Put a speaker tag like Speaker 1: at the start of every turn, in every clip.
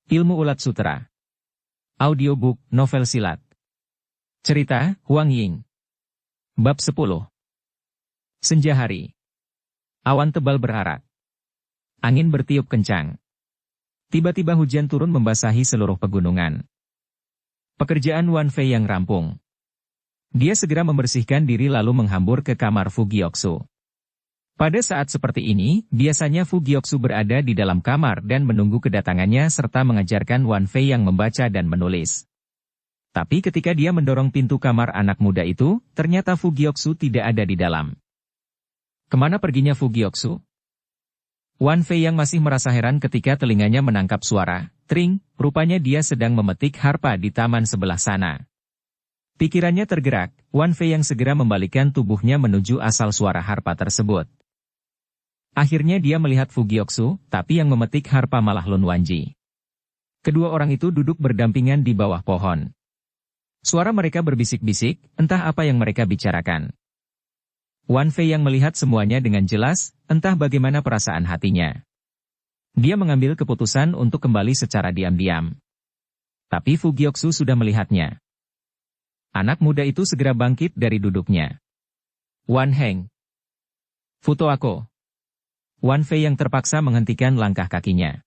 Speaker 1: Ilmu Ulat Sutera. Audiobook, novel silat. Cerita, Huang Ying. Bab 10. Senja hari. Awan tebal berarak. Angin bertiup kencang. Tiba-tiba hujan turun membasahi seluruh pegunungan. Pekerjaan Wan Fei yang rampung. Dia segera membersihkan diri lalu menghambur ke kamar Fu Gyoksu. Pada saat seperti ini, biasanya Fu Gyoksu berada di dalam kamar dan menunggu kedatangannya serta mengajarkan Wan Fei yang membaca dan menulis. Tapi ketika dia mendorong pintu kamar anak muda itu, ternyata Fu Gyoksu tidak ada di dalam. Kemana perginya Fu Gyoksu? Wan Fei yang masih merasa heran ketika telinganya menangkap suara, tring, rupanya dia sedang memetik harpa di taman sebelah sana. Pikirannya tergerak, Wan Fei yang segera membalikkan tubuhnya menuju asal suara harpa tersebut. Akhirnya dia melihat Fu Gyoksu, tapi yang memetik harpa malah Lun Wanji. Kedua orang itu duduk berdampingan di bawah pohon. Suara mereka berbisik-bisik, entah apa yang mereka bicarakan. Wan Fei yang melihat semuanya dengan jelas, entah bagaimana perasaan hatinya. Dia mengambil keputusan untuk kembali secara diam-diam. Tapi Fu Gyoksu sudah melihatnya. Anak muda itu segera bangkit dari duduknya. Wan Heng. Foto aku. Wan Fei yang terpaksa menghentikan langkah kakinya.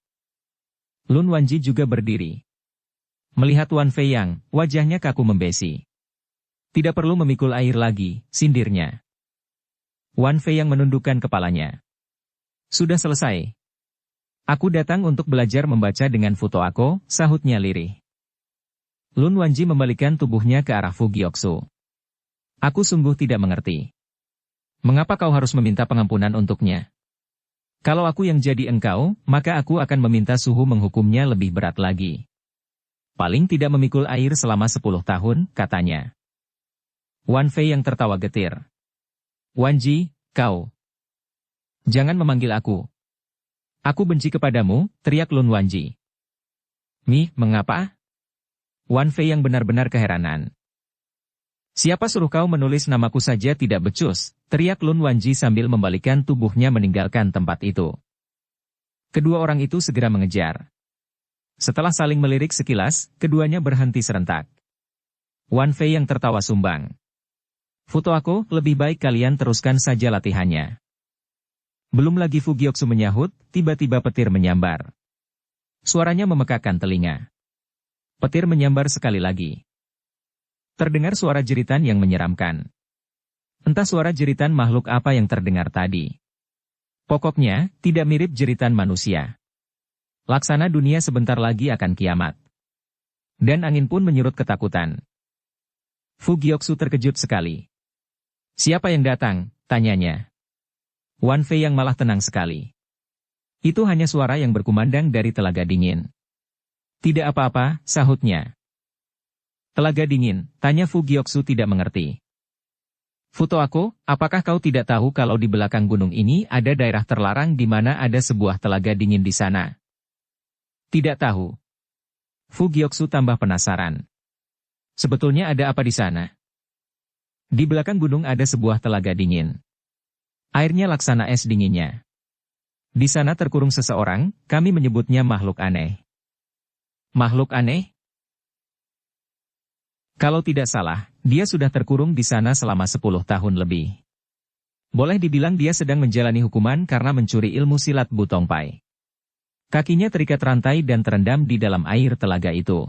Speaker 1: Lun Wanji juga berdiri. Melihat Wan Fei yang, wajahnya kaku membesi. Tidak perlu memikul air lagi, sindirnya. Wan Fei yang menundukkan kepalanya. Sudah selesai. Aku datang untuk belajar membaca dengan foto aku, sahutnya lirih. Lun Wanji membalikkan tubuhnya ke arah Fu Gyoksu. Aku sungguh tidak mengerti. Mengapa kau harus meminta pengampunan untuknya? Kalau aku yang jadi engkau, maka aku akan meminta suhu menghukumnya lebih berat lagi. Paling tidak memikul air selama 10 tahun, katanya. Wan Fei yang tertawa getir. Wanji, kau. Jangan memanggil aku. Aku benci kepadamu, teriak Lun Wanji. Mengapa? Wan Fei yang benar-benar keheranan. Siapa suruh kau menulis namaku saja tidak becus, teriak Lun Wanji sambil membalikkan tubuhnya meninggalkan tempat itu. Kedua orang itu segera mengejar. Setelah saling melirik sekilas, keduanya berhenti serentak. Wan Fei yang tertawa sumbang. Foto aku, lebih baik kalian teruskan saja latihannya. Belum lagi Fu Gyoksu menyahut, tiba-tiba petir menyambar. Suaranya memekakkan telinga. Petir menyambar sekali lagi. Terdengar suara jeritan yang menyeramkan. Entah suara jeritan makhluk apa yang terdengar tadi. Pokoknya, tidak mirip jeritan manusia. Laksana dunia sebentar lagi akan kiamat. Dan angin pun menyurut ketakutan. Fu Gyoksu terkejut sekali. Siapa yang datang? Tanyanya. Wan Fei yang malah tenang sekali. Itu hanya suara yang berkumandang dari telaga dingin. Tidak apa-apa, sahutnya. Telaga dingin, tanya Fu Gyoksu tidak mengerti. Foto aku, apakah kau tidak tahu kalau di belakang gunung ini ada daerah terlarang di mana ada sebuah telaga dingin di sana? Tidak tahu. Fu Gyoksu tambah penasaran. Sebetulnya ada apa di sana? Di belakang gunung ada sebuah telaga dingin. Airnya laksana es dinginnya. Di sana terkurung seseorang, kami menyebutnya makhluk aneh. Makhluk aneh? Kalau tidak salah, dia sudah terkurung di sana selama 10 tahun lebih. Boleh dibilang dia sedang menjalani hukuman karena mencuri ilmu silat Butong Pai. Kakinya terikat rantai dan terendam di dalam air telaga itu.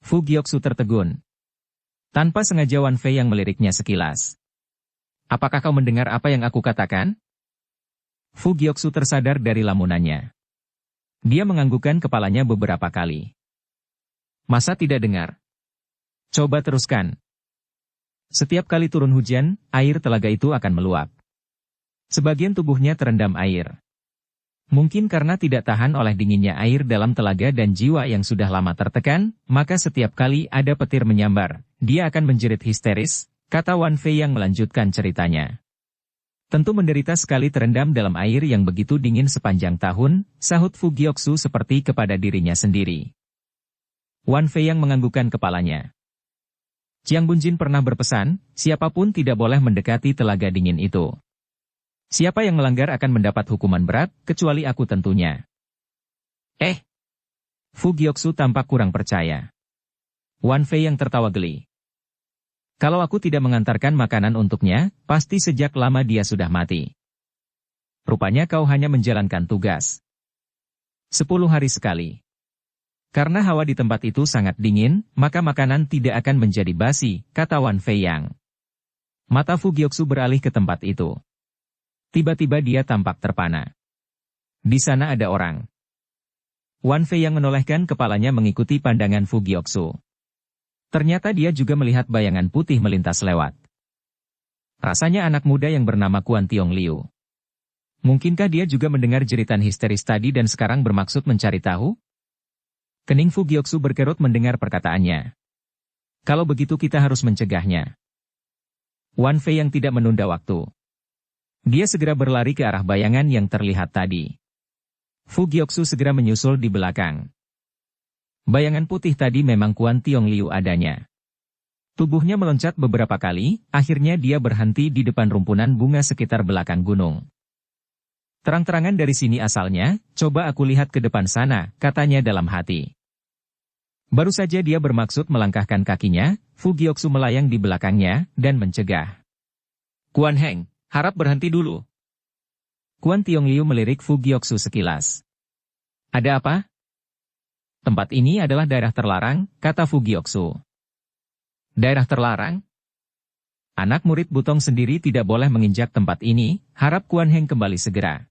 Speaker 1: Fu Gyoksu tertegun. Tanpa sengaja Wan Fei yang meliriknya sekilas. Apakah kau mendengar apa yang aku katakan? Fu Gyoksu tersadar dari lamunannya. Dia menganggukkan kepalanya beberapa kali. Masa tidak dengar? Coba teruskan. Setiap kali turun hujan, air telaga itu akan meluap. Sebagian tubuhnya terendam air. Mungkin karena tidak tahan oleh dinginnya air dalam telaga dan jiwa yang sudah lama tertekan, maka setiap kali ada petir menyambar, dia akan menjerit histeris, kata Wan Fei yang melanjutkan ceritanya. Tentu menderita sekali terendam dalam air yang begitu dingin sepanjang tahun, sahut Fu Gyoksu seperti kepada dirinya sendiri. Wan Fei yang menganggukkan kepalanya. Jiang Bunjin pernah berpesan, siapapun tidak boleh mendekati telaga dingin itu. Siapa yang melanggar akan mendapat hukuman berat, kecuali aku tentunya. Fu Gyoksu tampak kurang percaya. Wan Fei yang tertawa geli. Kalau aku tidak mengantarkan makanan untuknya, pasti sejak lama dia sudah mati. Rupanya kau hanya menjalankan tugas. 10 hari sekali. Karena hawa di tempat itu sangat dingin, maka makanan tidak akan menjadi basi, kata Wan Fei yang. Mata Fu Gyoksu beralih ke tempat itu. Tiba-tiba dia tampak terpana. Di sana ada orang. Wan Fei yang menolehkan kepalanya mengikuti pandangan Fu Gyoksu. Ternyata dia juga melihat bayangan putih melintas lewat. Rasanya anak muda yang bernama Kuan Tiong Liu. Mungkinkah dia juga mendengar jeritan histeris tadi dan sekarang bermaksud mencari tahu? Kening Fu Gyoksu berkerut mendengar perkataannya. Kalau begitu kita harus mencegahnya. Wan Fei yang tidak menunda waktu. Dia segera berlari ke arah bayangan yang terlihat tadi. Fu Gyoksu segera menyusul di belakang. Bayangan putih tadi memang Kuan Tiong Liu adanya. Tubuhnya meloncat beberapa kali, akhirnya dia berhenti di depan rumpunan bunga sekitar belakang gunung. Terang-terangan dari sini asalnya, coba aku lihat ke depan sana, katanya dalam hati. Baru saja dia bermaksud melangkahkan kakinya, Fu Gyoksu melayang di belakangnya, dan mencegah. Kuan Heng, harap berhenti dulu. Kuan Tiong Liu melirik Fu Gyoksu sekilas. Ada apa? Tempat ini adalah daerah terlarang, kata Fu Gyoksu. Daerah terlarang? Anak murid Butong sendiri tidak boleh menginjak tempat ini, harap Kuan Heng kembali segera.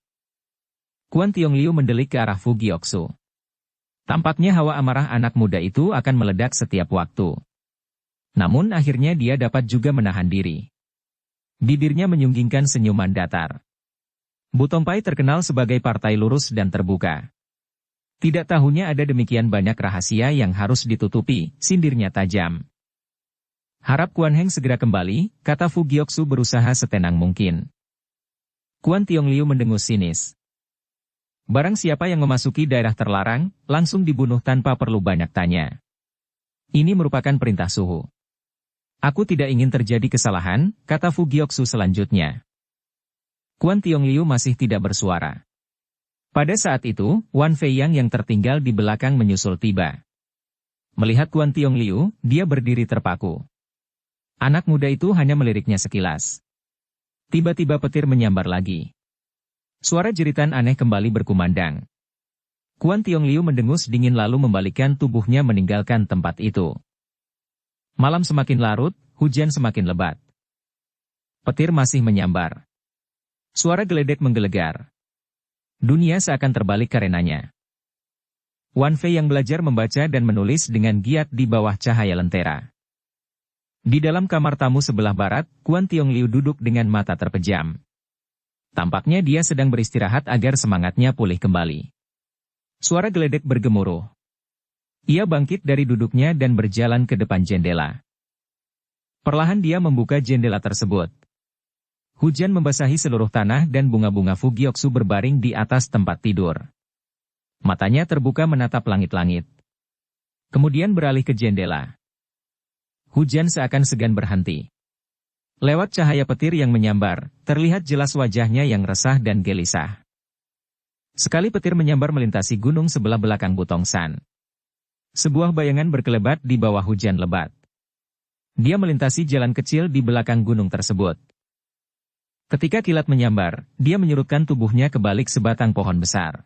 Speaker 1: Kuan Tiong Liu mendelik ke arah Fu Gyoksu. Tampaknya hawa amarah anak muda itu akan meledak setiap waktu. Namun akhirnya dia dapat juga menahan diri. Bibirnya menyunggingkan senyuman datar. Butong Pai terkenal sebagai partai lurus dan terbuka. Tidak tahunya ada demikian banyak rahasia yang harus ditutupi, sindirnya tajam. Harap Kuan Heng segera kembali, kata Fu Gyoksu berusaha setenang mungkin. Kuan Tiong Liu mendengus sinis. Barang siapa yang memasuki daerah terlarang, langsung dibunuh tanpa perlu banyak tanya. Ini merupakan perintah suhu. Aku tidak ingin terjadi kesalahan, kata Fu Gyoksu selanjutnya. Kuan Tiong Liu masih tidak bersuara. Pada saat itu, Wan Fei yang tertinggal di belakang menyusul tiba. Melihat Kuan Tiong Liu, dia berdiri terpaku. Anak muda itu hanya meliriknya sekilas. Tiba-tiba petir menyambar lagi. Suara jeritan aneh kembali berkumandang. Kuan Tiong Liu mendengus dingin lalu membalikkan tubuhnya meninggalkan tempat itu. Malam semakin larut, hujan semakin lebat. Petir masih menyambar. Suara geledek menggelegar. Dunia seakan terbalik karenanya. Wan Fei yang belajar membaca dan menulis dengan giat di bawah cahaya lentera. Di dalam kamar tamu sebelah barat, Kuan Tiong Liu duduk dengan mata terpejam. Tampaknya dia sedang beristirahat agar semangatnya pulih kembali. Suara geledek bergemuruh. Ia bangkit dari duduknya dan berjalan ke depan jendela. Perlahan dia membuka jendela tersebut. Hujan membasahi seluruh tanah dan bunga-bunga Fu Gyoksu berbaring di atas tempat tidur. Matanya terbuka menatap langit-langit. Kemudian beralih ke jendela. Hujan seakan segan berhenti. Lewat cahaya petir yang menyambar, terlihat jelas wajahnya yang resah dan gelisah. Sekali petir menyambar melintasi gunung sebelah belakang Butong San. Sebuah bayangan berkelebat di bawah hujan lebat. Dia melintasi jalan kecil di belakang gunung tersebut. Ketika kilat menyambar, dia menyurutkan tubuhnya ke balik sebatang pohon besar.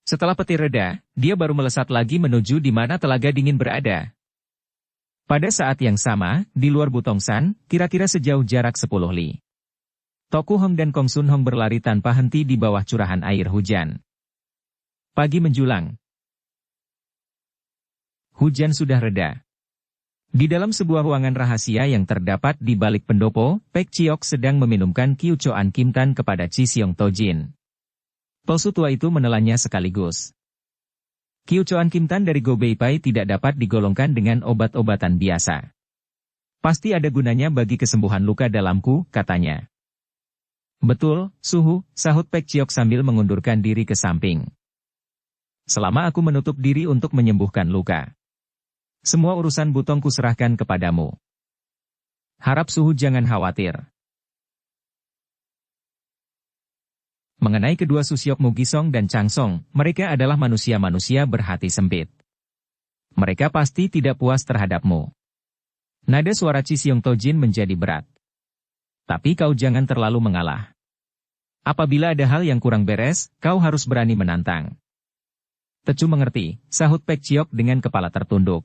Speaker 1: Setelah petir reda, dia baru melesat lagi menuju di mana telaga dingin berada. Pada saat yang sama, di luar Butong San, kira-kira sejauh jarak 10 li. Toku Hong dan Kong Sun Hong berlari tanpa henti di bawah curahan air hujan. Pagi menjulang. Hujan sudah reda. Di dalam sebuah ruangan rahasia yang terdapat di balik pendopo, Pek Chiok sedang meminumkan Kiu Choan Kim Tan kepada Chi Siong Tojin. Tosu tua itu menelannya sekaligus. Kiu Choan Kim Tan dari Go Bei Pai tidak dapat digolongkan dengan obat-obatan biasa. Pasti ada gunanya bagi kesembuhan luka dalamku, katanya. Betul, suhu, sahut Pek Chiok sambil mengundurkan diri ke samping. Selama aku menutup diri untuk menyembuhkan luka. Semua urusan Butongku serahkan kepadamu. Harap suhu jangan khawatir. Mengenai kedua Susyokmu Gisong dan Changsong, mereka adalah manusia-manusia berhati sempit. Mereka pasti tidak puas terhadapmu. Nada suara Cisyong Tojin menjadi berat. Tapi kau jangan terlalu mengalah. Apabila ada hal yang kurang beres, kau harus berani menantang. Tecu mengerti, sahut Pek Chiok dengan kepala tertunduk.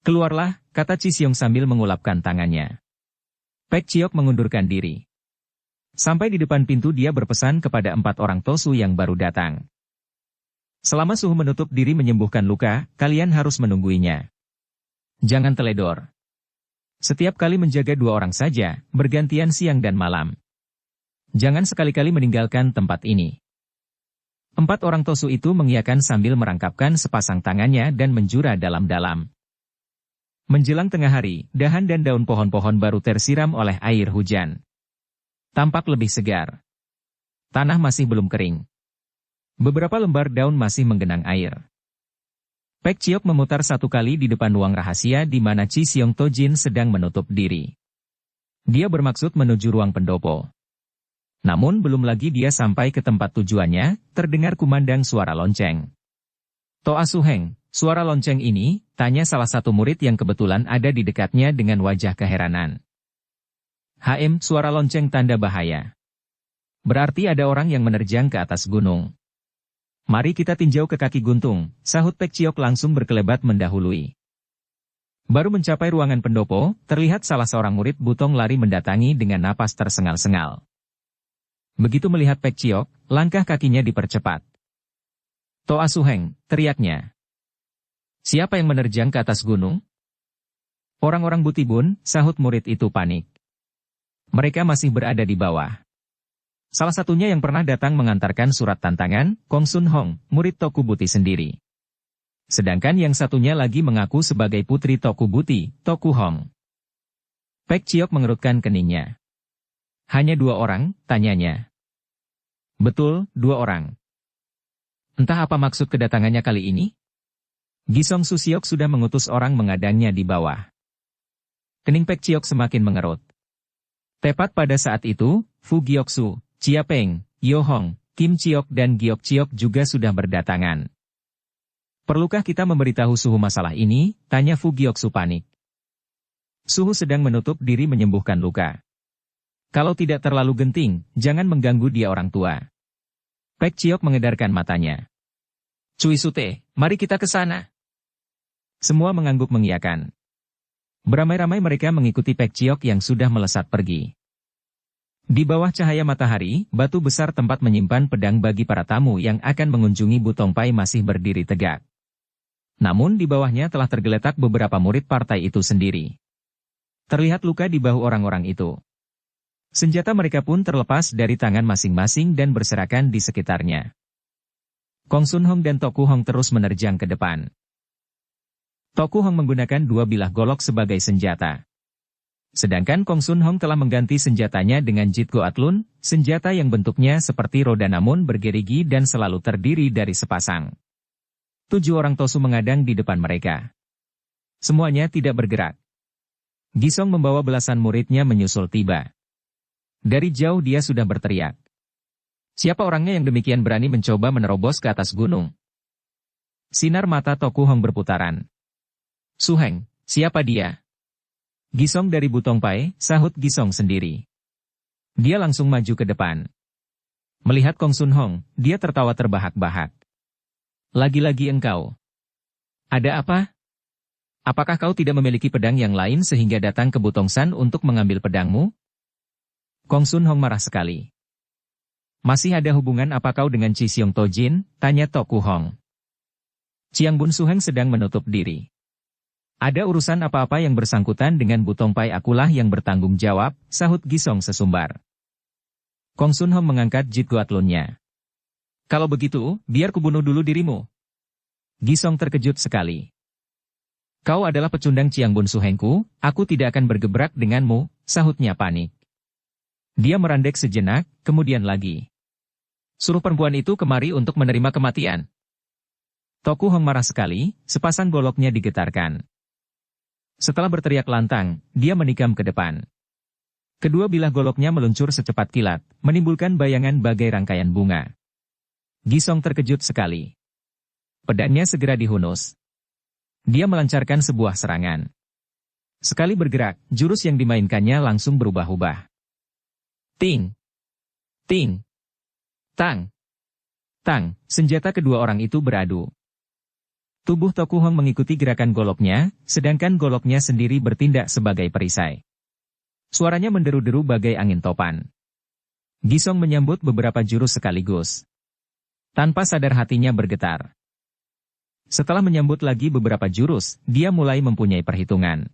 Speaker 1: Keluarlah, kata Cisyong sambil mengulapkan tangannya. Pek Chiok mengundurkan diri. Sampai di depan pintu dia berpesan kepada 4 orang Tosu yang baru datang. Selama Suhu menutup diri menyembuhkan luka, kalian harus menungguinya. Jangan teledor. Setiap kali menjaga 2 orang saja, bergantian siang dan malam. Jangan sekali-kali meninggalkan tempat ini. 4 orang Tosu itu mengiyakan sambil merangkapkan sepasang tangannya dan menjura dalam-dalam. Menjelang tengah hari, dahan dan daun pohon-pohon baru tersiram oleh air hujan. Tampak lebih segar. Tanah masih belum kering. Beberapa lembar daun masih menggenang air. Pek Chiok memutar 1 kali di depan ruang rahasia di mana Cisyong Tojin sedang menutup diri. Dia bermaksud menuju ruang pendopo. Namun belum lagi dia sampai ke tempat tujuannya, terdengar kumandang suara lonceng. Toa Suheng, suara lonceng ini, tanya salah satu murid yang kebetulan ada di dekatnya dengan wajah keheranan. Suara lonceng tanda bahaya. Berarti ada orang yang menerjang ke atas gunung. Mari kita tinjau ke kaki guntung, sahut Pek Chiok langsung berkelebat mendahului. Baru mencapai ruangan pendopo, terlihat salah seorang murid Butong lari mendatangi dengan napas tersengal-sengal. Begitu melihat Pek Chiok, langkah kakinya dipercepat. Toa Suheng, teriaknya. Siapa yang menerjang ke atas gunung? Orang-orang Butibun, sahut murid itu panik. Mereka masih berada di bawah. Salah satunya yang pernah datang mengantarkan surat tantangan, Kong Sun Hong, murid Toku Buti sendiri. Sedangkan yang satunya lagi mengaku sebagai putri Toku Buti, Toku Hong. Pek Chiok mengerutkan keningnya. Hanya 2 orang, tanyanya. Betul, 2 orang. Entah apa maksud kedatangannya kali ini? Gisong Susyok sudah mengutus orang mengadangnya di bawah. Kening Pek Chiok semakin mengerut. Tepat pada saat itu, Fu Gyoksu, Chia Peng, Yo Hong, Kim Chiok dan Giok Chiok juga sudah berdatangan. Perlukah kita memberitahu Suhu masalah ini? Tanya Fu Gyoksu panik. Suhu sedang menutup diri menyembuhkan luka. Kalau tidak terlalu genting, jangan mengganggu dia orang tua. Pek Chiok mengedarkan matanya. Cui Sute, mari kita ke sana. Semua mengangguk mengiyakan. Beramai-ramai mereka mengikuti Pek Chiok yang sudah melesat pergi. Di bawah cahaya matahari, batu besar tempat menyimpan pedang bagi para tamu yang akan mengunjungi Butong Pai masih berdiri tegak. Namun di bawahnya telah tergeletak beberapa murid partai itu sendiri. Terlihat luka di bahu orang-orang itu. Senjata mereka pun terlepas dari tangan masing-masing dan berserakan di sekitarnya. Kong Sun Hong dan Toku Hong terus menerjang ke depan. Toku Hong menggunakan 2 bilah golok sebagai senjata. Sedangkan Kong Sun Hong telah mengganti senjatanya dengan Jit Go Atlun, senjata yang bentuknya seperti roda namun bergerigi dan selalu terdiri dari sepasang. 7 orang Tosu mengadang di depan mereka. Semuanya tidak bergerak. Gisong membawa belasan muridnya menyusul tiba. Dari jauh dia sudah berteriak. Siapa orangnya yang demikian berani mencoba menerobos ke atas gunung? Sinar mata Toku Hong berputaran. Suheng, siapa dia? Gisong dari Butong Pai, sahut Gisong sendiri. Dia langsung maju ke depan. Melihat Kong Sun Hong, dia tertawa terbahak-bahak. Lagi-lagi engkau. Ada apa? Apakah kau tidak memiliki pedang yang lain sehingga datang ke Butong San untuk mengambil pedangmu? Kong Sun Hong marah sekali. Masih ada hubungan apa kau dengan Cisyong Tojin? Tanya Toku Hong. Chiang Bun Suheng sedang menutup diri. Ada urusan apa-apa yang bersangkutan dengan Butong Pai akulah yang bertanggung jawab, sahut Gisong sesumbar. Kong Sun Hong mengangkat Jit Go Atlunnya. Kalau begitu, biar kubunuh dulu dirimu. Gisong terkejut sekali. Kau adalah pecundang Chiang Bun Suhengku, aku tidak akan bergebrak denganmu, sahutnya panik. Dia merandek sejenak, kemudian lagi. Suruh perempuan itu kemari untuk menerima kematian. Toku Hong marah sekali, sepasang goloknya digetarkan. Setelah berteriak lantang, dia menikam ke depan. Kedua bilah goloknya meluncur secepat kilat, menimbulkan bayangan bagai rangkaian bunga. Gisong terkejut sekali. Pedangnya segera dihunus. Dia melancarkan sebuah serangan. Sekali bergerak, jurus yang dimainkannya langsung berubah-ubah. Ting! Ting! Tang! Tang! Senjata kedua orang itu beradu. Tubuh Toku Hong mengikuti gerakan goloknya, sedangkan goloknya sendiri bertindak sebagai perisai. Suaranya menderu-deru bagai angin topan. Gisong menyambut beberapa jurus sekaligus. Tanpa sadar hatinya bergetar. Setelah menyambut lagi beberapa jurus, dia mulai mempunyai perhitungan.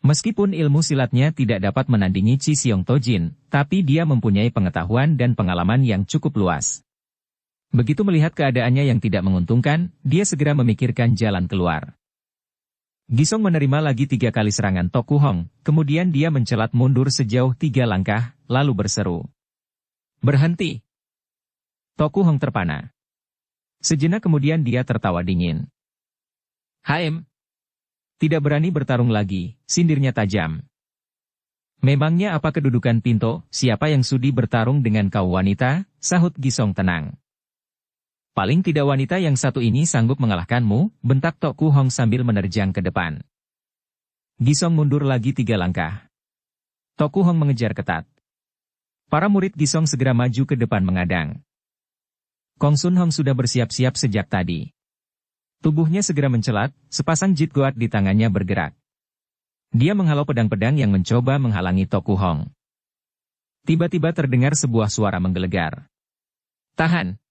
Speaker 1: Meskipun ilmu silatnya tidak dapat menandingi Chi Xiong Tojin, tapi dia mempunyai pengetahuan dan pengalaman yang cukup luas. Begitu melihat keadaannya yang tidak menguntungkan, dia segera memikirkan jalan keluar. Gisong menerima lagi 3 kali serangan Toku Hong, kemudian dia mencelat mundur sejauh 3 langkah, lalu berseru. Berhenti! Toku Hong terpana. Sejenak kemudian dia tertawa dingin. HM! Tidak berani bertarung lagi, sindirnya tajam. Memangnya apa kedudukan Pinto, siapa yang sudi bertarung dengan kau wanita, sahut Gisong tenang. Paling tidak wanita yang satu ini sanggup mengalahkanmu, bentak Toku Hong sambil menerjang ke depan. Gisong mundur lagi 3 langkah. Toku Hong mengejar ketat. Para murid Gisong segera maju ke depan mengadang. Kong Sun Hong sudah bersiap-siap sejak tadi. Tubuhnya segera mencelat, sepasang jit goat di tangannya bergerak. Dia menghalau pedang-pedang yang mencoba menghalangi Toku Hong. Tiba-tiba terdengar sebuah suara menggelegar. Tahan!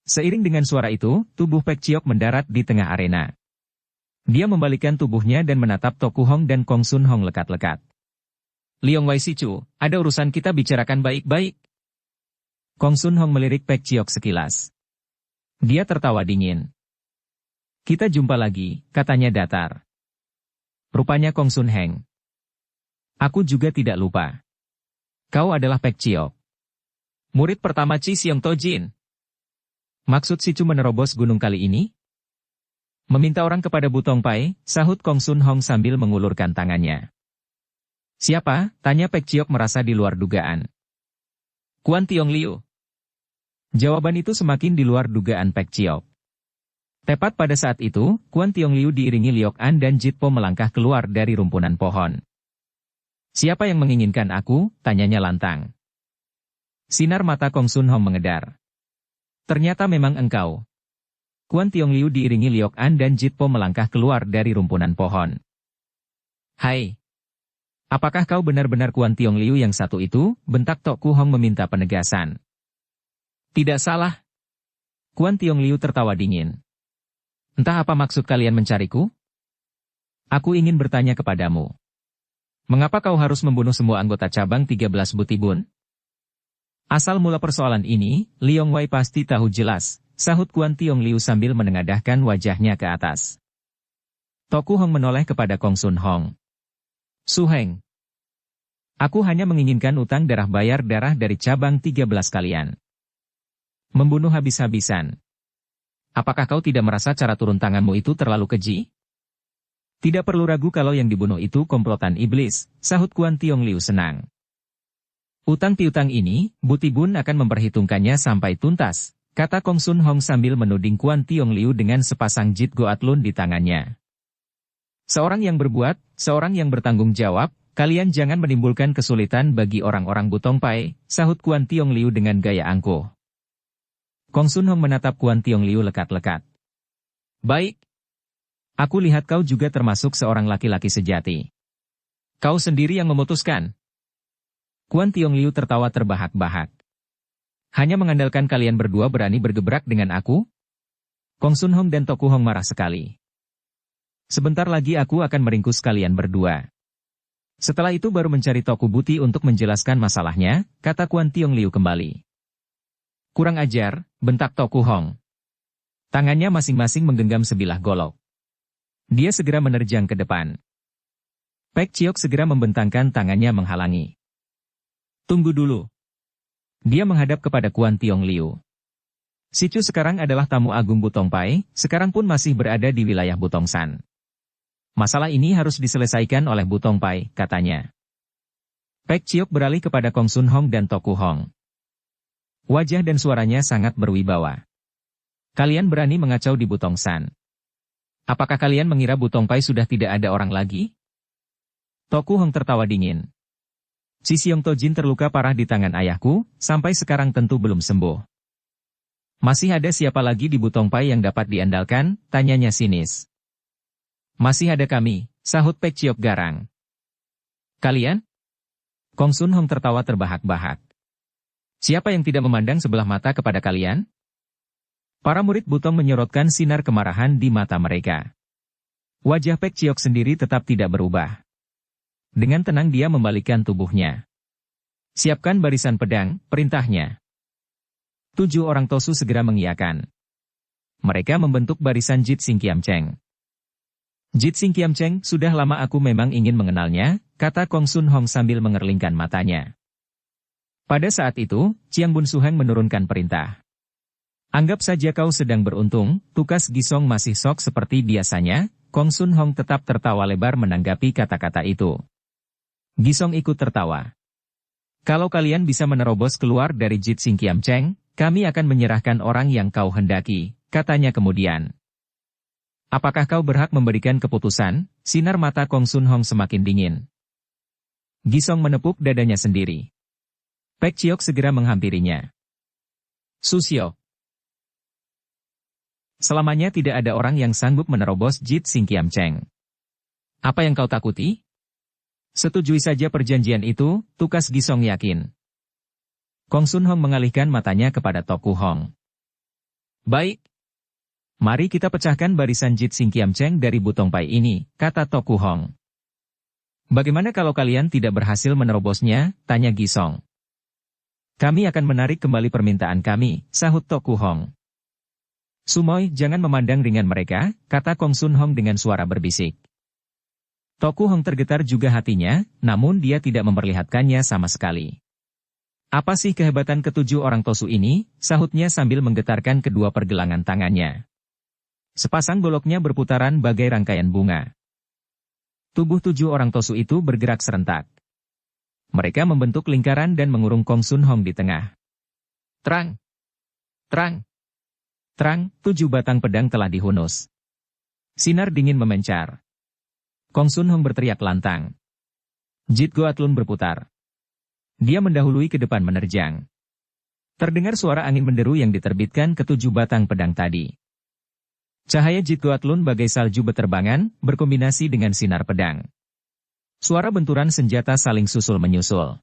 Speaker 1: Seiring dengan suara itu, tubuh Pek Chiok mendarat di tengah arena. Dia membalikkan tubuhnya dan menatap Toku Hong dan Kong Sun Hong lekat-lekat. Liong Wai Sichu, ada urusan kita bicarakan baik-baik. Kong Sun Hong melirik Pek Chiok sekilas. Dia tertawa dingin. Kita jumpa lagi, katanya datar. Rupanya Kong Sun Heng. Aku juga tidak lupa. Kau adalah Pek Chiok. Murid pertama Chi Xiong Tojin. Maksud Sichu menerobos gunung kali ini? Meminta orang kepada Butong Pai, sahut Kong Sun Hong sambil mengulurkan tangannya. Siapa? Tanya Pek Chiok merasa di luar dugaan. Kuan Tiong Liu. Jawaban itu semakin di luar dugaan Pek Chiok. Tepat pada saat itu, Kuan Tiong Liu diiringi Liok An dan Jit Po melangkah keluar dari rumpunan pohon. Siapa yang menginginkan aku? Tanyanya lantang. Sinar mata Kong Sun Hong mengedar. Ternyata memang engkau. Kuan Tiong Liu diiringi Liok An dan Jit Po melangkah keluar dari rumpunan pohon. Hai. Apakah kau benar-benar Kuan Tiong Liu yang satu itu? Bentak Toku Hong meminta penegasan. Tidak salah. Kuan Tiong Liu tertawa dingin. Entah apa maksud kalian mencariku? Aku ingin bertanya kepadamu. Mengapa kau harus membunuh semua anggota cabang 13 Butibun? Asal mula persoalan ini, Liong Wai pasti tahu jelas, sahut Kuan Tiong Liu sambil menengadahkan wajahnya ke atas. Toku Hong menoleh kepada Kong Sun Hong. Su Heng. Aku hanya menginginkan utang darah bayar darah dari cabang 13 kalian. Membunuh habis-habisan. Apakah kau tidak merasa cara turun tanganmu itu terlalu keji? Tidak perlu ragu kalau yang dibunuh itu komplotan iblis, sahut Kuan Tiong Liu senang. Utang piutang ini, Butibun akan memperhitungkannya sampai tuntas, kata Kong Sun Hong sambil menuding Kuan Tiong Liu dengan sepasang jit goatlun di tangannya. Seorang yang berbuat, seorang yang bertanggung jawab, kalian jangan menimbulkan kesulitan bagi orang-orang Butong Pai, sahut Kuan Tiong Liu dengan gaya angkuh. Kong Sun Hong menatap Kuan Tiong Liu lekat-lekat. Baik. Aku lihat kau juga termasuk seorang laki-laki sejati. Kau sendiri yang memutuskan. Kuan Tiong Liu tertawa terbahak-bahak. Hanya mengandalkan kalian berdua berani bergebrak dengan aku? Kong Sun Hong dan Toku Hong marah sekali. Sebentar lagi aku akan meringkus kalian berdua. Setelah itu baru mencari Toku Buti untuk menjelaskan masalahnya, kata Kuan Tiong Liu kembali. Kurang ajar, bentak Toku Hong. Tangannya masing-masing menggenggam sebilah golok. Dia segera menerjang ke depan. Pek Chiok segera membentangkan tangannya menghalangi. Tunggu dulu. Dia menghadap kepada Kuan Tiong Liu. Sichu sekarang adalah tamu agung Butong Pai, sekarang pun masih berada di wilayah Butong San. Masalah ini harus diselesaikan oleh Butong Pai, katanya. Pek Ciok beralih kepada Kong Sun Hong dan Toku Hong. Wajah dan suaranya sangat berwibawa. Kalian berani mengacau di Butong San. Apakah kalian mengira Butong Pai sudah tidak ada orang lagi? Toku Hong tertawa dingin. Si Siong Tojin terluka parah di tangan ayahku, sampai sekarang tentu belum sembuh. Masih ada siapa lagi di Butong Pai yang dapat diandalkan? Tanyanya sinis. Masih ada kami, sahut Pek Ciok garang. Kalian? Kong Sun Hong tertawa terbahak-bahak. Siapa yang tidak memandang sebelah mata kepada kalian? Para murid Butong menyorotkan sinar kemarahan di mata mereka. Wajah Pek Ciok sendiri tetap tidak berubah. Dengan tenang dia membalikkan tubuhnya. Siapkan barisan pedang, perintahnya. 7 orang Tosu segera mengiyakan. Mereka membentuk barisan Jit Sing Kiam Cheng. Jit Sing Kiam Cheng, sudah lama aku memang ingin mengenalnya, kata Kong Sun Hong sambil mengerlingkan matanya. Pada saat itu, Chiang Bun Suheng menurunkan perintah. Anggap saja kau sedang beruntung, tukas Gisong masih sok seperti biasanya. Kong Sun Hong tetap tertawa lebar menanggapi kata-kata itu. Gisong ikut tertawa. Kalau kalian bisa menerobos keluar dari Jit Sing Kiam Cheng, kami akan menyerahkan orang yang kau hendaki, katanya kemudian. Apakah kau berhak memberikan keputusan? Sinar mata Kong Sun Hong semakin dingin. Gisong menepuk dadanya sendiri. Pek Ciok segera menghampirinya. Susio. Selamanya tidak ada orang yang sanggup menerobos Jit Sing Kiam Cheng. Apa yang kau takuti? Setujui saja perjanjian itu, tukas Gisong yakin. Kong Sun Hong mengalihkan matanya kepada Toku Hong. Baik. Mari kita pecahkan barisan Jit Sing Kiam Cheng dari Butong Pai ini, kata Toku Hong. Bagaimana kalau kalian tidak berhasil menerobosnya? Tanya Gisong. Kami akan menarik kembali permintaan kami, sahut Toku Hong. Sumoy, jangan memandang ringan mereka, kata Kong Sun Hong dengan suara berbisik. Toku Hong tergetar juga hatinya, namun dia tidak memperlihatkannya sama sekali. Apa sih kehebatan ketujuh orang Tosu ini? Sahutnya sambil menggetarkan kedua pergelangan tangannya. Sepasang goloknya berputaran bagai rangkaian bunga. Tubuh 7 orang Tosu itu bergerak serentak. Mereka membentuk lingkaran dan mengurung Kong Sun Hong di tengah. Terang! Terang! Terang, 7 batang pedang telah dihunus. Sinar dingin memencar. Kong Sun Hong berteriak lantang. Jit Goatlun berputar. Dia mendahului ke depan menerjang. Terdengar suara angin menderu yang diterbitkan ke-7 batang pedang tadi. Cahaya Jit Goatlun bagai salju beterbangan, berkombinasi dengan sinar pedang. Suara benturan senjata saling susul menyusul.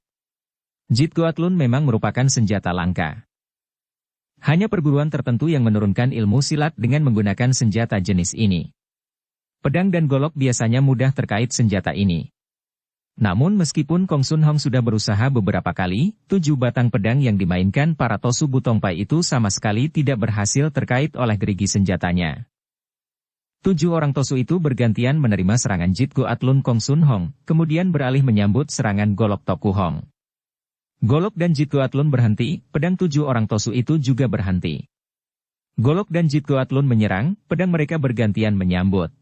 Speaker 1: Jit Goatlun memang merupakan senjata langka. Hanya perguruan tertentu yang menurunkan ilmu silat dengan menggunakan senjata jenis ini. Pedang dan golok biasanya mudah terkait senjata ini. Namun meskipun Kong Sun Hong sudah berusaha beberapa kali, 7 batang pedang yang dimainkan para Tosu Butong Pai itu sama sekali tidak berhasil terkait oleh gerigi senjatanya. 7 orang Tosu itu bergantian menerima serangan Jit Goatlun Kong Sun Hong, kemudian beralih menyambut serangan golok Toku Hong. Golok dan Jit Goatlun berhenti, pedang 7 orang Tosu itu juga berhenti. Golok dan Jit Goatlun menyerang, pedang mereka bergantian menyambut.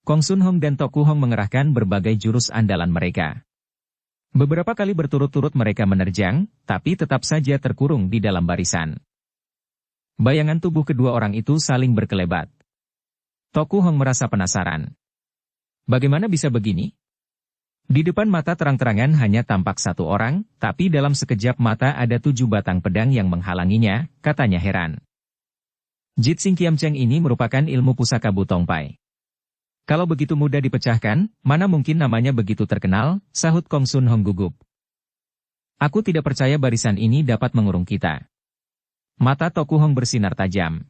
Speaker 1: Kong Sun Hong dan Toku Hong mengerahkan berbagai jurus andalan mereka. Beberapa kali berturut-turut mereka menerjang, tapi tetap saja terkurung di dalam barisan. Bayangan tubuh kedua orang itu saling berkelebat. Toku Hong merasa penasaran. Bagaimana bisa begini? Di depan mata terang-terangan hanya tampak 1 orang, tapi dalam sekejap mata ada 7 batang pedang yang menghalanginya, katanya heran. Jit Sing Kiam Cheng ini merupakan ilmu pusaka Butong Pai. Kalau begitu mudah dipecahkan, mana mungkin namanya begitu terkenal, sahut Kong Sun Hong gugup. Aku tidak percaya barisan ini dapat mengurung kita. Mata Toku Hong bersinar tajam.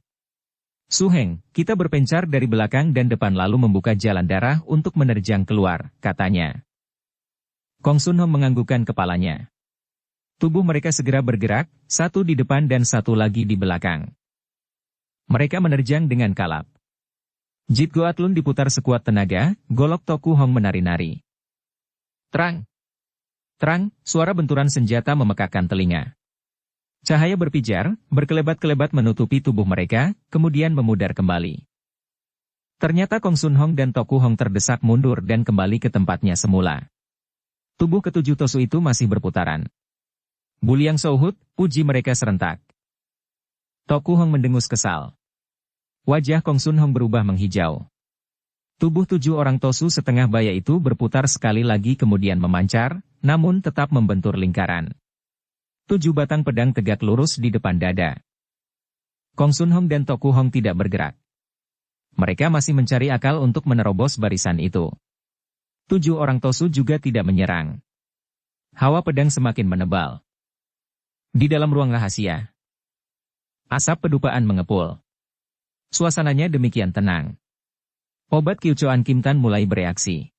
Speaker 1: Suheng, kita berpencar dari belakang dan depan lalu membuka jalan darah untuk menerjang keluar, katanya. Kong Sun Hong menganggukkan kepalanya. Tubuh mereka segera bergerak, 1 di depan dan 1 lagi di belakang. Mereka menerjang dengan kalap. Jit Goatlun diputar sekuat tenaga, golok Toku Hong menari-nari. Terang! Terang, suara benturan senjata memekakkan telinga. Cahaya berpijar, berkelebat-kelebat menutupi tubuh mereka, kemudian memudar kembali. Ternyata Kong Sun Hong dan Toku Hong terdesak mundur dan kembali ke tempatnya semula. Tubuh ketujuh Tosu itu masih berputaran. Buliang Souhut, puji mereka serentak. Toku Hong mendengus kesal. Wajah Kong Sun Hong berubah menghijau. Tubuh tujuh orang Tosu setengah baya itu berputar sekali lagi kemudian memancar, namun tetap membentur lingkaran. 7 batang pedang tegak lurus di depan dada. Kong Sun Hong dan Toku Hong tidak bergerak. Mereka masih mencari akal untuk menerobos barisan itu. 7 orang Tosu juga tidak menyerang. Hawa pedang semakin menebal. Di dalam ruang rahasia, asap pedupaan mengepul. Suasananya demikian tenang. Obat Kyuchoan Kim Tan mulai bereaksi.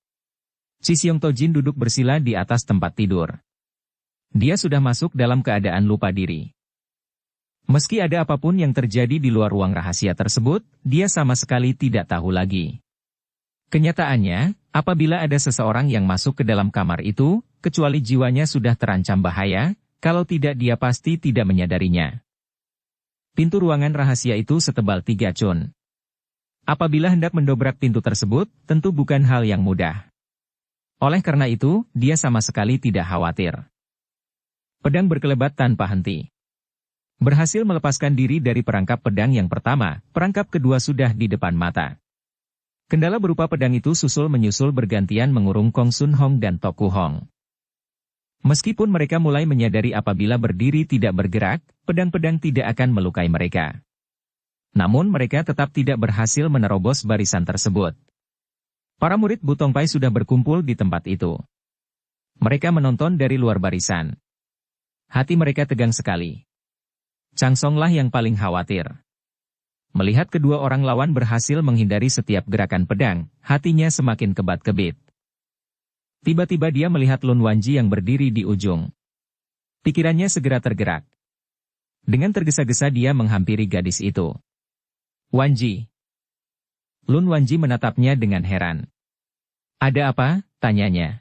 Speaker 1: Si Siong Tojin duduk bersila di atas tempat tidur. Dia sudah masuk dalam keadaan lupa diri. Meski ada apapun yang terjadi di luar ruang rahasia tersebut, dia sama sekali tidak tahu lagi. Kenyataannya, apabila ada seseorang yang masuk ke dalam kamar itu, kecuali jiwanya sudah terancam bahaya, kalau tidak dia pasti tidak menyadarinya. Pintu ruangan rahasia itu setebal 3 chun. Apabila hendak mendobrak pintu tersebut, tentu bukan hal yang mudah. Oleh karena itu, dia sama sekali tidak khawatir. Pedang berkelebat tanpa henti. Berhasil melepaskan diri dari perangkap pedang yang pertama, perangkap kedua sudah di depan mata. Kendala berupa pedang itu susul-menyusul bergantian mengurung Kong Sun Hong dan Toku Hong. Meskipun mereka mulai menyadari apabila berdiri tidak bergerak, pedang-pedang tidak akan melukai mereka. Namun mereka tetap tidak berhasil menerobos barisan tersebut. Para murid Butongpai sudah berkumpul di tempat itu. Mereka menonton dari luar barisan. Hati mereka tegang sekali. Chang Songlah yang paling khawatir. Melihat kedua orang lawan berhasil menghindari setiap gerakan pedang, hatinya semakin kebat-kebit. Tiba-tiba dia melihat Lun Wanji yang berdiri di ujung. Pikirannya segera tergerak. Dengan tergesa-gesa dia menghampiri gadis itu. Wanji. Lun Wanji menatapnya dengan heran. Ada apa? Tanyanya.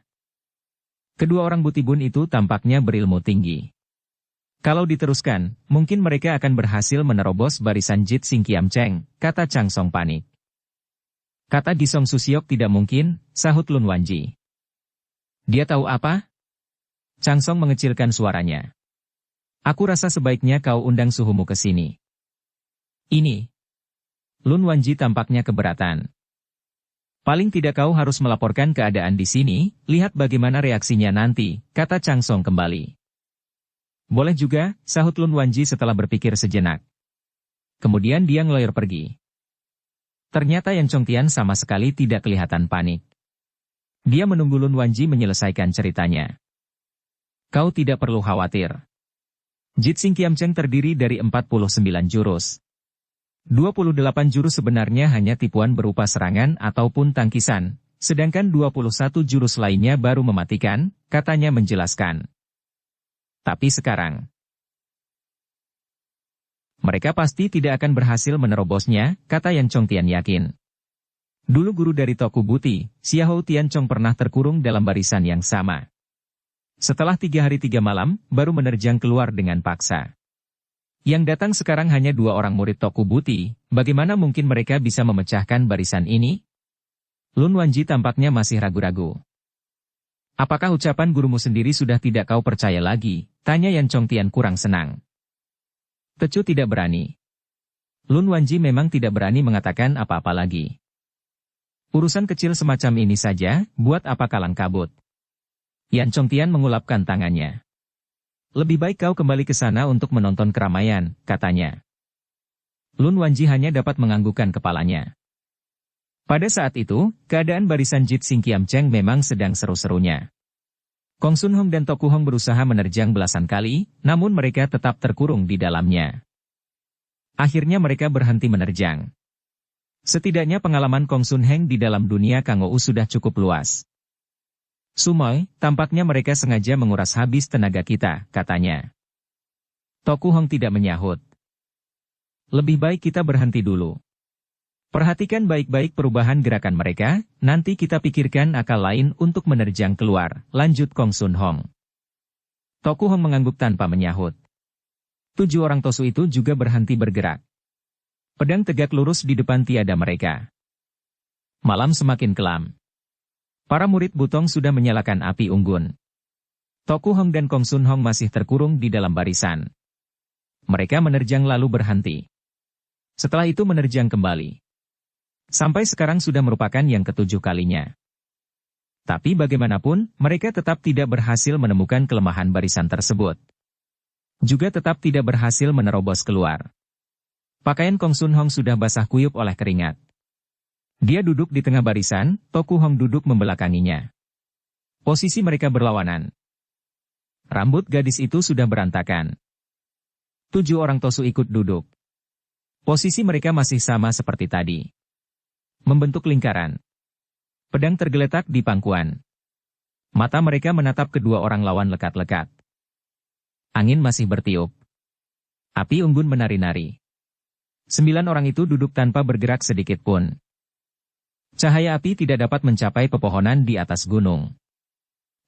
Speaker 1: Kedua orang butibun itu tampaknya berilmu tinggi. Kalau diteruskan, mungkin mereka akan berhasil menerobos barisan Jit Sing Kiam Cheng, kata Chang Song panik. Kata Gisong Susiok tidak mungkin, sahut Lun Wanji. Dia tahu apa? Chang Song mengecilkan suaranya. Aku rasa sebaiknya kau undang suhumu ke sini. Ini. Lun Wanji tampaknya keberatan. Paling tidak kau harus melaporkan keadaan di sini, lihat bagaimana reaksinya nanti, kata Chang Song kembali. Boleh juga, sahut Lun Wanji setelah berpikir sejenak. Kemudian dia ngelayar pergi. Ternyata Yang Chongtian sama sekali tidak kelihatan panik. Dia menunggu Lun Wanji menyelesaikan ceritanya. Kau tidak perlu khawatir. Jit Sing Kiam Cheng terdiri dari 49 jurus. 28 jurus sebenarnya hanya tipuan berupa serangan ataupun tangkisan, sedangkan 21 jurus lainnya baru mematikan, katanya menjelaskan. Tapi sekarang, mereka pasti tidak akan berhasil menerobosnya, kata Yan Chongtian yakin. Dulu guru dari Toku Buti, Xiahou Tianchong pernah terkurung dalam barisan yang sama. Setelah 3 hari 3 malam, baru menerjang keluar dengan paksa. Yang datang sekarang hanya 2 orang murid Toku Buti, bagaimana mungkin mereka bisa memecahkan barisan ini? Lun Wanji tampaknya masih ragu-ragu. Apakah ucapan gurumu sendiri sudah tidak kau percaya lagi? Tanya Yan Chongtian kurang senang. Tecu tidak berani. Lun Wanji memang tidak berani mengatakan apa-apa lagi. Urusan kecil semacam ini saja, buat apa kalang kabut? Yan Chongtian mengulapkan tangannya. Lebih baik kau kembali ke sana untuk menonton keramaian, katanya. Lun Wanji hanya dapat menganggukkan kepalanya. Pada saat itu, keadaan barisan Jit Sing Kiam Cheng memang sedang seru-serunya. Kong Sun Hong dan Toku Hong berusaha menerjang belasan kali, namun mereka tetap terkurung di dalamnya. Akhirnya mereka berhenti menerjang. Setidaknya pengalaman Kong Sun Heng di dalam dunia Kang Ou sudah cukup luas. Sumoy, tampaknya mereka sengaja menguras habis tenaga kita, katanya. Toku Hong tidak menyahut. Lebih baik kita berhenti dulu. Perhatikan baik-baik perubahan gerakan mereka, nanti kita pikirkan akal lain untuk menerjang keluar, lanjut Kong Sun Hong. Toku Hong mengangguk tanpa menyahut. 7 orang Tosu itu juga berhenti bergerak. Pedang tegak lurus di depan tiada mereka. Malam semakin kelam. Para murid Butong sudah menyalakan api unggun. Toku Hong dan Kong Sun Hong masih terkurung di dalam barisan. Mereka menerjang lalu berhenti. Setelah itu menerjang kembali. Sampai sekarang sudah merupakan yang ketujuh kalinya. Tapi bagaimanapun, mereka tetap tidak berhasil menemukan kelemahan barisan tersebut. Juga tetap tidak berhasil menerobos keluar. Pakaian Kong Sun Hong sudah basah kuyup oleh keringat. Dia duduk di tengah barisan, Toku Hong duduk membelakanginya. Posisi mereka berlawanan. Rambut gadis itu sudah berantakan. 7 orang Tosu ikut duduk. Posisi mereka masih sama seperti tadi. Membentuk lingkaran. Pedang tergeletak di pangkuan. Mata mereka menatap kedua orang lawan lekat-lekat. Angin masih bertiup. Api unggun menari-nari. 9 orang itu duduk tanpa bergerak sedikit pun. Cahaya api tidak dapat mencapai pepohonan di atas gunung.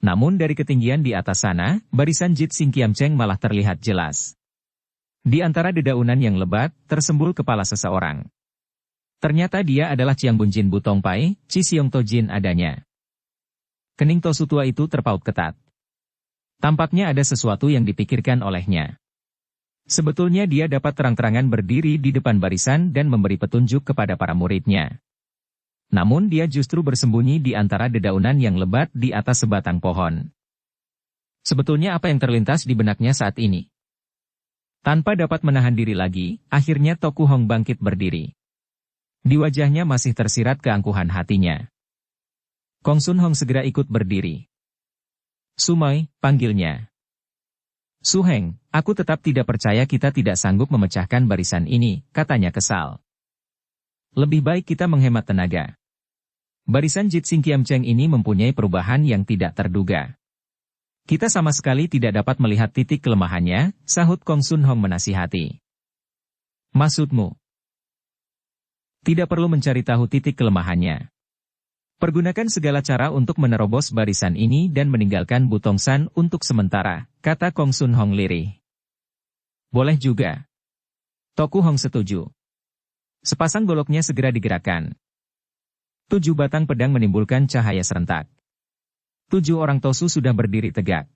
Speaker 1: Namun dari ketinggian di atas sana, barisan Jit Sing Kiam Cheng malah terlihat jelas. Di antara dedaunan yang lebat, tersembul kepala seseorang. Ternyata dia adalah Chiang Bun Jin Butong Pai, Chi Siong To Jin adanya. Kening Tosu tua itu terpaut ketat. Tampaknya ada sesuatu yang dipikirkan olehnya. Sebetulnya dia dapat terang-terangan berdiri di depan barisan dan memberi petunjuk kepada para muridnya. Namun dia justru bersembunyi di antara dedaunan yang lebat di atas sebatang pohon. Sebetulnya apa yang terlintas di benaknya saat ini? Tanpa dapat menahan diri lagi, akhirnya Toku Hong bangkit berdiri. Di wajahnya masih tersirat keangkuhan hatinya. Kong Sun Hong segera ikut berdiri. Sumai, panggilnya. Su Heng, aku tetap tidak percaya kita tidak sanggup memecahkan barisan ini, katanya kesal. Lebih baik kita menghemat tenaga. Barisan Jit Sing Kiam Cheng ini mempunyai perubahan yang tidak terduga. Kita sama sekali tidak dapat melihat titik kelemahannya, sahut Kong Sun Hong menasihati. Maksudmu? Tidak perlu mencari tahu titik kelemahannya. Pergunakan segala cara untuk menerobos barisan ini dan meninggalkan Butong San untuk sementara, kata Kong Sun Hong lirih. Boleh juga. Toku Hong setuju. Sepasang goloknya segera digerakkan. 7 batang pedang menimbulkan cahaya serentak. 7 orang Tosu sudah berdiri tegak.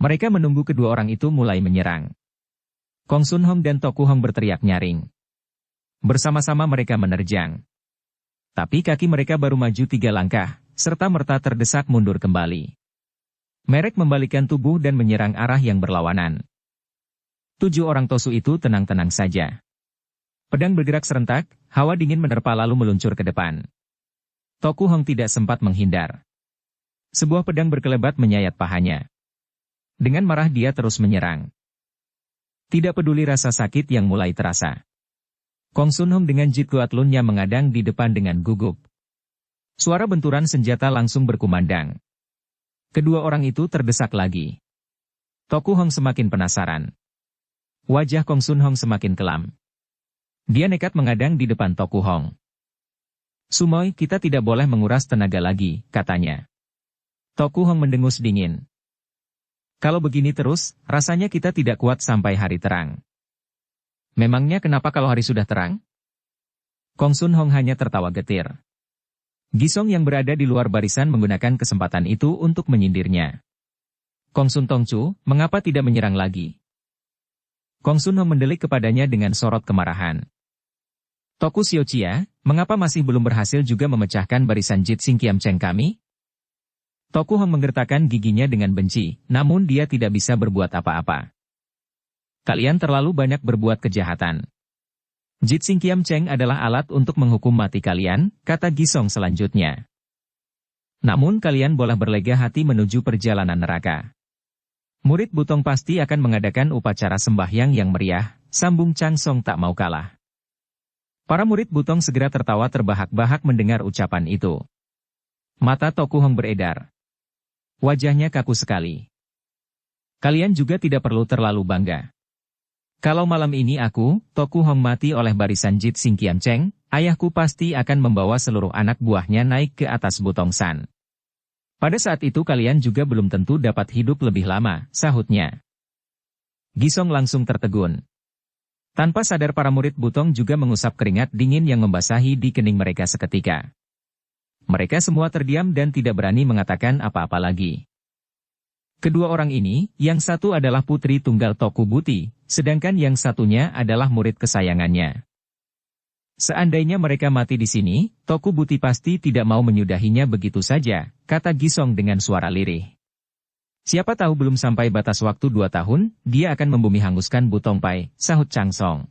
Speaker 1: Mereka menunggu kedua orang itu mulai menyerang. Kong Sun Hong dan Toku Hong berteriak nyaring. Bersama-sama mereka menerjang. Tapi kaki mereka baru maju 3 langkah, serta merta terdesak mundur kembali. Mereka membalikkan tubuh dan menyerang arah yang berlawanan. 7 orang Tosu itu tenang-tenang saja. Pedang bergerak serentak, hawa dingin menerpa lalu meluncur ke depan. Toku Hong tidak sempat menghindar. Sebuah pedang berkelebat menyayat pahanya. Dengan marah dia terus menyerang. Tidak peduli rasa sakit yang mulai terasa. Kong Sun Hong dengan Jit Guatlunnya mengadang di depan dengan gugup. Suara benturan senjata langsung berkumandang. Kedua orang itu terdesak lagi. Toku Hong semakin penasaran. Wajah Kong Sun Hong semakin kelam. Dia nekat mengadang di depan Toku Hong. Sumoi, kita tidak boleh menguras tenaga lagi, katanya. Toku Hong mendengus dingin. Kalau begini terus, rasanya kita tidak kuat sampai hari terang. Memangnya kenapa kalau hari sudah terang? Kong Sun Hong hanya tertawa getir. Gisong yang berada di luar barisan menggunakan kesempatan itu untuk menyindirnya. Kong Sun Tongcu, mengapa tidak menyerang lagi? Kong Sun Hong mendelik kepadanya dengan sorot kemarahan. Toku Xiaochia, mengapa masih belum berhasil juga memecahkan barisan Jit Sing Kiam Cheng kami? Toku Hong menggertakkan giginya dengan benci, namun dia tidak bisa berbuat apa-apa. Kalian terlalu banyak berbuat kejahatan. Jit Sing Kiam Cheng adalah alat untuk menghukum mati kalian, kata Gisong selanjutnya. Namun kalian boleh berlega hati menuju perjalanan neraka. Murid Butong pasti akan mengadakan upacara sembahyang yang meriah, sambung Chang Song tak mau kalah. Para murid Butong segera tertawa terbahak-bahak mendengar ucapan itu. Mata Toku Hong beredar. Wajahnya kaku sekali. Kalian juga tidak perlu terlalu bangga. Kalau malam ini aku, Toku Hong mati oleh barisan Jit Sing Kiam Cheng, ayahku pasti akan membawa seluruh anak buahnya naik ke atas Butong San. Pada saat itu kalian juga belum tentu dapat hidup lebih lama, sahutnya. Gisong langsung tertegun. Tanpa sadar para murid Butong juga mengusap keringat dingin yang membasahi di kening mereka seketika. Mereka semua terdiam dan tidak berani mengatakan apa-apa lagi. Kedua orang ini, yang satu adalah putri tunggal Toku Buti, sedangkan yang satunya adalah murid kesayangannya. Seandainya mereka mati di sini, Toku Buti pasti tidak mau menyudahinya begitu saja, kata Gisong dengan suara lirih. Siapa tahu belum sampai batas waktu 2 tahun, dia akan membumi hanguskan Butong Pai, sahut Changsong.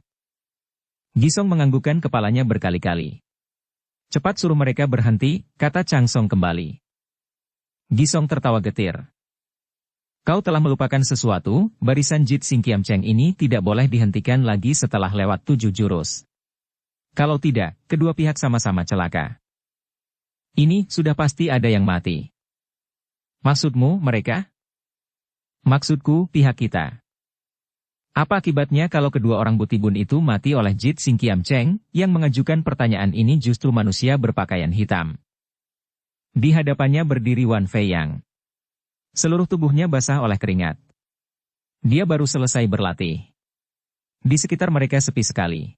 Speaker 1: Gisong menganggukkan kepalanya berkali-kali. Cepat suruh mereka berhenti, kata Changsong kembali. Gisong tertawa getir. Kau telah melupakan sesuatu, barisan Jit Sing Kiam Cheng ini tidak boleh dihentikan lagi setelah lewat 7 jurus. Kalau tidak, kedua pihak sama-sama celaka. Ini sudah pasti ada yang mati. Maksudmu, mereka? Maksudku, pihak kita. Apa akibatnya kalau kedua orang Butibun itu mati oleh Jit Sing Kiam Cheng? Yang mengajukan pertanyaan ini justru manusia berpakaian hitam. Di hadapannya berdiri Wan Fei Yang. Seluruh tubuhnya basah oleh keringat. Dia baru selesai berlatih. Di sekitar mereka sepi sekali.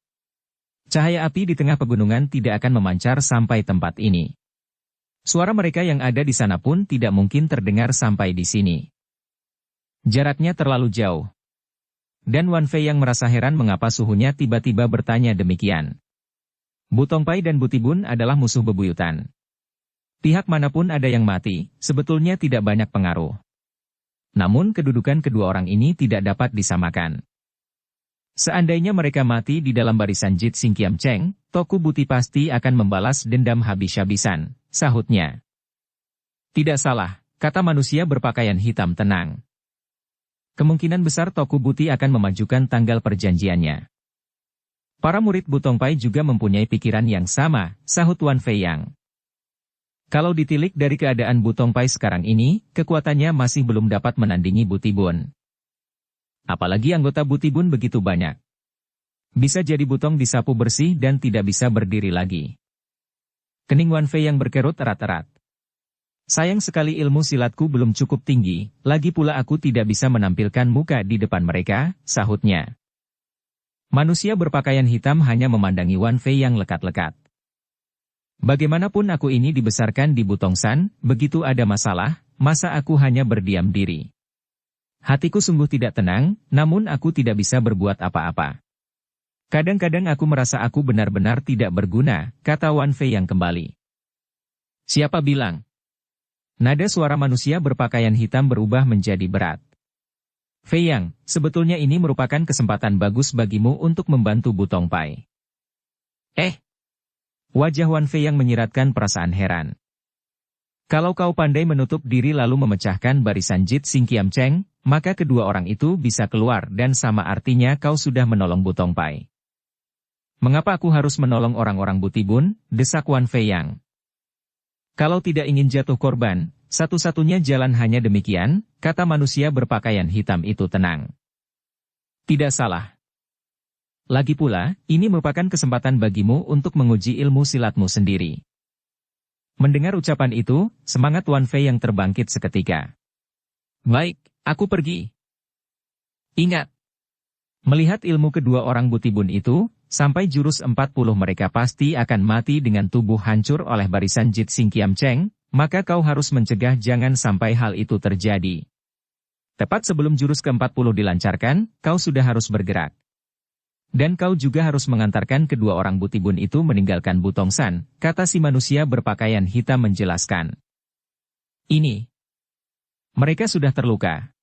Speaker 1: Cahaya api di tengah pegunungan tidak akan memancar sampai tempat ini. Suara mereka yang ada di sana pun tidak mungkin terdengar sampai di sini. Jaraknya terlalu jauh. Dan Wan Fei yang merasa heran mengapa suhunya tiba-tiba bertanya demikian. Butong Pai dan Butibun adalah musuh bebuyutan. Pihak manapun ada yang mati, sebetulnya tidak banyak pengaruh. Namun kedudukan kedua orang ini tidak dapat disamakan. Seandainya mereka mati di dalam barisan Jit Sing Kiam Cheng, Toku Buti pasti akan membalas dendam habis-habisan, sahutnya. Tidak salah, kata manusia berpakaian hitam tenang. Kemungkinan besar Toku Buti akan memajukan tanggal perjanjiannya. Para murid Butong Pai juga mempunyai pikiran yang sama, sahut Wan Fei Yang. Kalau ditilik dari keadaan Butong Pai sekarang ini, kekuatannya masih belum dapat menandingi Butibun. Apalagi anggota Butibun begitu banyak. Bisa jadi Butong disapu bersih dan tidak bisa berdiri lagi. Kening Wan Fei yang berkerut erat-erat. Sayang sekali ilmu silatku belum cukup tinggi, lagi pula aku tidak bisa menampilkan muka di depan mereka, sahutnya. Manusia berpakaian hitam hanya memandangi Wan Fei yang lekat-lekat. Bagaimanapun aku ini dibesarkan di Butongsan, begitu ada masalah, masa aku hanya berdiam diri. Hatiku sungguh tidak tenang, namun aku tidak bisa berbuat apa-apa. Kadang-kadang aku merasa aku benar-benar tidak berguna, kata Wan Fei yang kembali. Siapa bilang? Nada suara manusia berpakaian hitam berubah menjadi berat. Fei Yang, sebetulnya ini merupakan kesempatan bagus bagimu untuk membantu Butong Pai. Wajah Wan Fei yang menyiratkan perasaan heran. Kalau kau pandai menutup diri lalu memecahkan barisan Jit Sing Kiam Cheng, maka kedua orang itu bisa keluar dan sama artinya kau sudah menolong Butong Pai. Mengapa aku harus menolong orang-orang Butibun? Desak Wan Fei Yang. Kalau tidak ingin jatuh korban, satu-satunya jalan hanya demikian, kata manusia berpakaian hitam itu tenang. Tidak salah. Lagi pula, ini merupakan kesempatan bagimu untuk menguji ilmu silatmu sendiri. Mendengar ucapan itu, semangat Wan Fei yang terbangkit seketika. Baik, aku pergi. Ingat. Melihat ilmu kedua orang Butibun itu, sampai jurus 40 mereka pasti akan mati dengan tubuh hancur oleh barisan Jit Sing Kiam Cheng, maka kau harus mencegah jangan sampai hal itu terjadi. Tepat sebelum jurus ke-40 dilancarkan, kau sudah harus bergerak. Dan kau juga harus mengantarkan kedua orang Butibun itu meninggalkan Butongsan, kata si manusia berpakaian hitam menjelaskan. Ini. Mereka sudah terluka.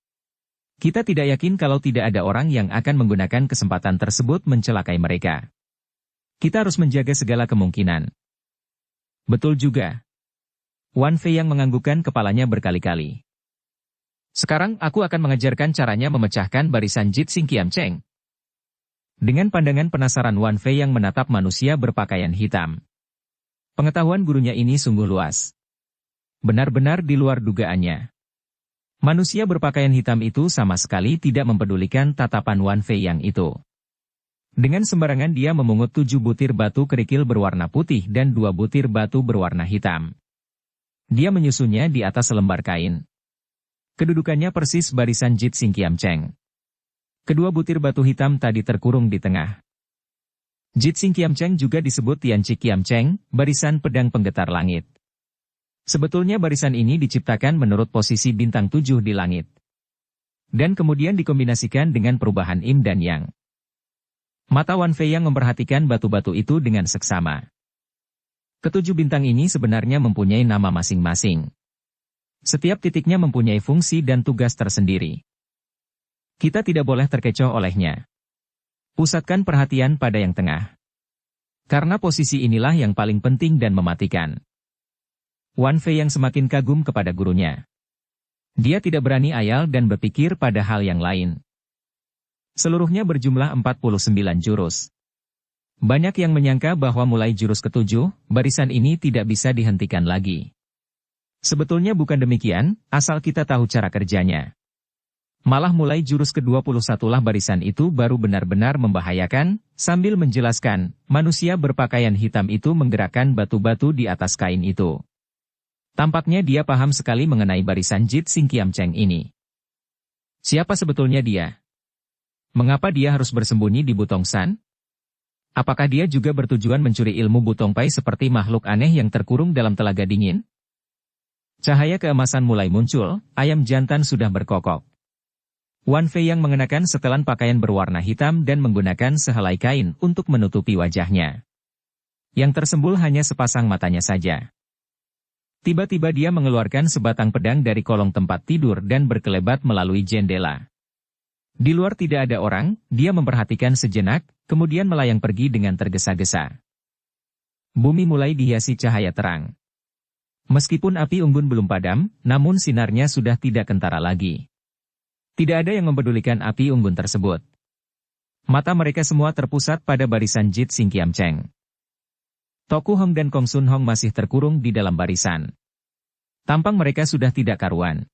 Speaker 1: Kita tidak yakin kalau tidak ada orang yang akan menggunakan kesempatan tersebut mencelakai mereka. Kita harus menjaga segala kemungkinan. Betul juga. Wan Fei yang menganggukkan kepalanya berkali-kali. Sekarang aku akan mengajarkan caranya memecahkan barisan Jit Sing Kiam Cheng. Dengan pandangan penasaran Wan Fei yang menatap manusia berpakaian hitam. Pengetahuan gurunya ini sungguh luas. Benar-benar di luar dugaannya. Manusia berpakaian hitam itu sama sekali tidak mempedulikan tatapan Wan Fei yang itu. Dengan sembarangan dia memungut 7 butir batu kerikil berwarna putih dan 2 butir batu berwarna hitam. Dia menyusunnya di atas selembar kain. Kedudukannya persis barisan Jit Sing Kiam Cheng. Kedua butir batu hitam tadi terkurung di tengah. Jit Sing Kiam Cheng juga disebut Tian Chi Kiam Cheng, barisan pedang penggetar langit. Sebetulnya barisan ini diciptakan menurut posisi bintang 7 di langit. Dan kemudian dikombinasikan dengan perubahan Yin dan Yang. Mata Wan Fei yang memperhatikan batu-batu itu dengan seksama. Ketujuh bintang ini sebenarnya mempunyai nama masing-masing. Setiap titiknya mempunyai fungsi dan tugas tersendiri. Kita tidak boleh terkecoh olehnya. Pusatkan perhatian pada yang tengah. Karena posisi inilah yang paling penting dan mematikan. Wan Fei yang semakin kagum kepada gurunya. Dia tidak berani ayal dan berpikir pada hal yang lain. Seluruhnya berjumlah 49 jurus. Banyak yang menyangka bahwa mulai jurus ke-7, barisan ini tidak bisa dihentikan lagi. Sebetulnya bukan demikian, asal kita tahu cara kerjanya. Malah mulai jurus ke-21 lah barisan itu baru benar-benar membahayakan, sambil menjelaskan, manusia berpakaian hitam itu menggerakkan batu-batu di atas kain itu. Tampaknya dia paham sekali mengenai barisan Jit Sing Kiam Cheng ini. Siapa sebetulnya dia? Mengapa dia harus bersembunyi di Butong San? Apakah dia juga bertujuan mencuri ilmu Butong Pai seperti makhluk aneh yang terkurung dalam telaga dingin? Cahaya keemasan mulai muncul, ayam jantan sudah berkokok. Wan Fei yang mengenakan setelan pakaian berwarna hitam dan menggunakan sehelai kain untuk menutupi wajahnya. Yang tersembul hanya sepasang matanya saja. Tiba-tiba dia mengeluarkan sebatang pedang dari kolong tempat tidur dan berkelebat melalui jendela. Di luar tidak ada orang, dia memperhatikan sejenak, kemudian melayang pergi dengan tergesa-gesa. Bumi mulai dihiasi cahaya terang. Meskipun api unggun belum padam, namun sinarnya sudah tidak kentara lagi. Tidak ada yang mempedulikan api unggun tersebut. Mata mereka semua terpusat pada barisan Jit Sing Kiam Cheng. Toku Hong dan Kong Sun Hong masih terkurung di dalam barisan. Tampang mereka sudah tidak karuan.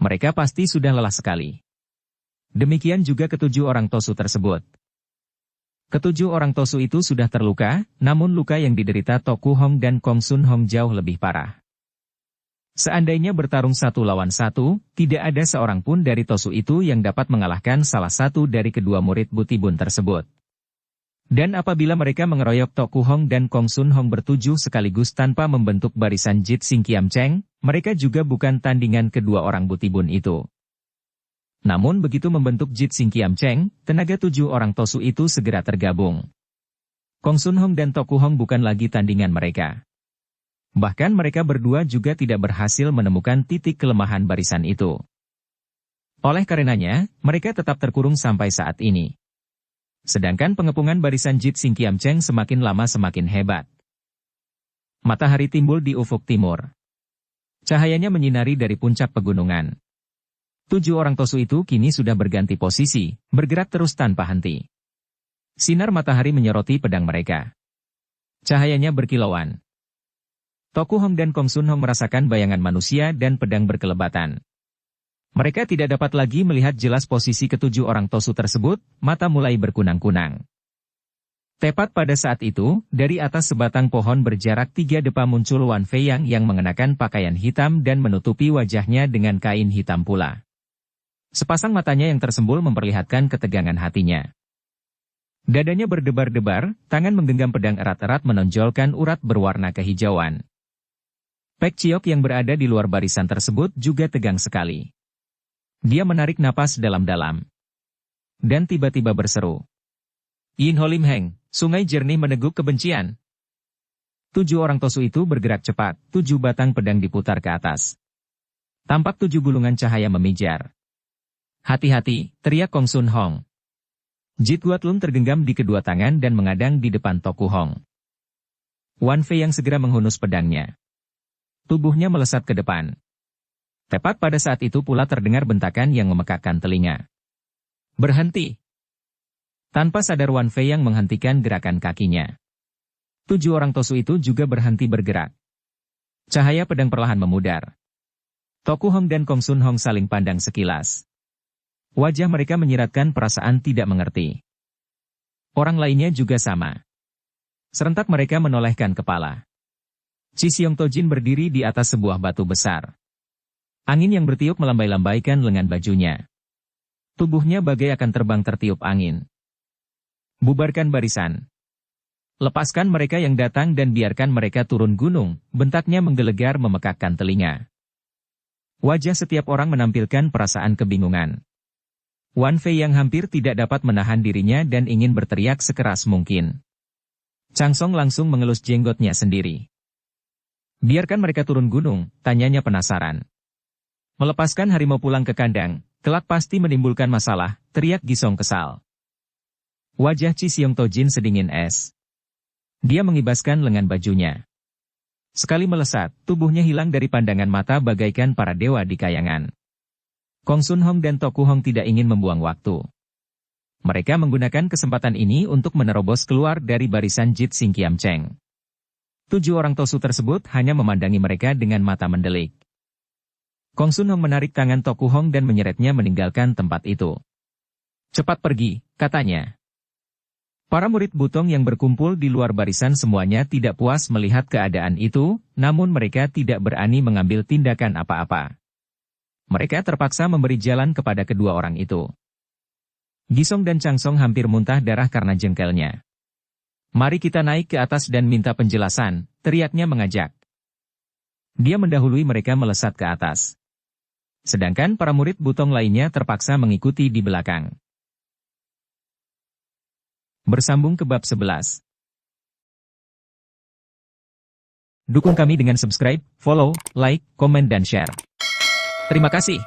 Speaker 1: Mereka pasti sudah lelah sekali. Demikian juga ketujuh orang Tosu tersebut. Ketujuh orang Tosu itu sudah terluka, namun luka yang diderita Toku Hong dan Kong Sun Hong jauh lebih parah. Seandainya bertarung 1 lawan 1, tidak ada seorang pun dari Tosu itu yang dapat mengalahkan salah satu dari kedua murid Butibun tersebut. Dan apabila mereka mengeroyok Toku Hong dan Kong Sun Hong bertujuh sekaligus tanpa membentuk barisan Jit Sing Kiam Cheng, mereka juga bukan tandingan kedua orang Butibun itu. Namun begitu membentuk Jit Sing Kiam Cheng, tenaga 7 orang Tosu itu segera tergabung. Kong Sun Hong dan Toku Hong bukan lagi tandingan mereka. Bahkan mereka berdua juga tidak berhasil menemukan titik kelemahan barisan itu. Oleh karenanya, mereka tetap terkurung sampai saat ini. Sedangkan pengepungan barisan Jit Sing Kiam Cheng semakin lama semakin hebat. Matahari timbul di ufuk timur. Cahayanya menyinari dari puncak pegunungan. 7 orang Tosu itu kini sudah berganti posisi, bergerak terus tanpa henti. Sinar matahari menyoroti pedang mereka. Cahayanya berkilauan. Toku Hong dan Kong Sun Hong merasakan bayangan manusia dan pedang berkelebatan. Mereka tidak dapat lagi melihat jelas posisi ketujuh orang Tosu tersebut, mata mulai berkunang-kunang. Tepat pada saat itu, dari atas sebatang pohon berjarak 3 depa muncul Wan Fei yang mengenakan pakaian hitam dan menutupi wajahnya dengan kain hitam pula. Sepasang matanya yang tersembul memperlihatkan ketegangan hatinya. Dadanya berdebar-debar, tangan menggenggam pedang erat-erat menonjolkan urat berwarna kehijauan. Pek Ciok yang berada di luar barisan tersebut juga tegang sekali. Dia menarik napas dalam-dalam. Dan tiba-tiba berseru. Yin Ho Lim Heng, sungai jernih meneguk kebencian. 7 orang Tosu itu bergerak cepat, 7 batang pedang diputar ke atas. Tampak 7 gulungan cahaya memijar. Hati-hati, teriak Kong Sun Hong. Jit Guatlum tergenggam di kedua tangan dan mengadang di depan Toku Hong. Wan Fei yang segera menghunus pedangnya. Tubuhnya melesat ke depan. Tepat pada saat itu pula terdengar bentakan yang memekakkan telinga. Berhenti! Tanpa sadar Wan Fei yang menghentikan gerakan kakinya. 7 orang Tosu itu juga berhenti bergerak. Cahaya pedang perlahan memudar. Toku Hong dan Kong Sun Hong saling pandang sekilas. Wajah mereka menyiratkan perasaan tidak mengerti. Orang lainnya juga sama. Serentak mereka menolehkan kepala. Chi Siong Tojin berdiri di atas sebuah batu besar. Angin yang bertiup melambai-lambaikan lengan bajunya. Tubuhnya bagai akan terbang tertiup angin. Bubarkan barisan. Lepaskan mereka yang datang dan biarkan mereka turun gunung, bentaknya menggelegar memekakkan telinga. Wajah setiap orang menampilkan perasaan kebingungan. Wan Fei yang hampir tidak dapat menahan dirinya dan ingin berteriak sekeras mungkin. Chang Song langsung mengelus jenggotnya sendiri. Biarkan mereka turun gunung, tanyanya penasaran. Melepaskan harimau pulang ke kandang, kelak pasti menimbulkan masalah, teriak Gisong kesal. Wajah Chi Siong Tojin sedingin es. Dia mengibaskan lengan bajunya. Sekali melesat, tubuhnya hilang dari pandangan mata bagaikan para dewa di kayangan. Kong Sun Hong dan Toku Hong tidak ingin membuang waktu. Mereka menggunakan kesempatan ini untuk menerobos keluar dari barisan Jit Sing Kiam Cheng. 7 orang Tosu tersebut hanya memandangi mereka dengan mata mendelik. Kong Sun Hong menarik tangan Toku Hong dan menyeretnya meninggalkan tempat itu. Cepat pergi, katanya. Para murid Butong yang berkumpul di luar barisan semuanya tidak puas melihat keadaan itu, namun mereka tidak berani mengambil tindakan apa-apa. Mereka terpaksa memberi jalan kepada kedua orang itu. Gisong dan Chang Song hampir muntah darah karena jengkelnya. Mari kita naik ke atas dan minta penjelasan, teriaknya mengajak. Dia mendahului mereka melesat ke atas. Sedangkan para murid Butong lainnya terpaksa mengikuti di belakang. Bersambung ke bab 11. Dukung kami dengan subscribe, follow, like, komen dan share. Terima kasih.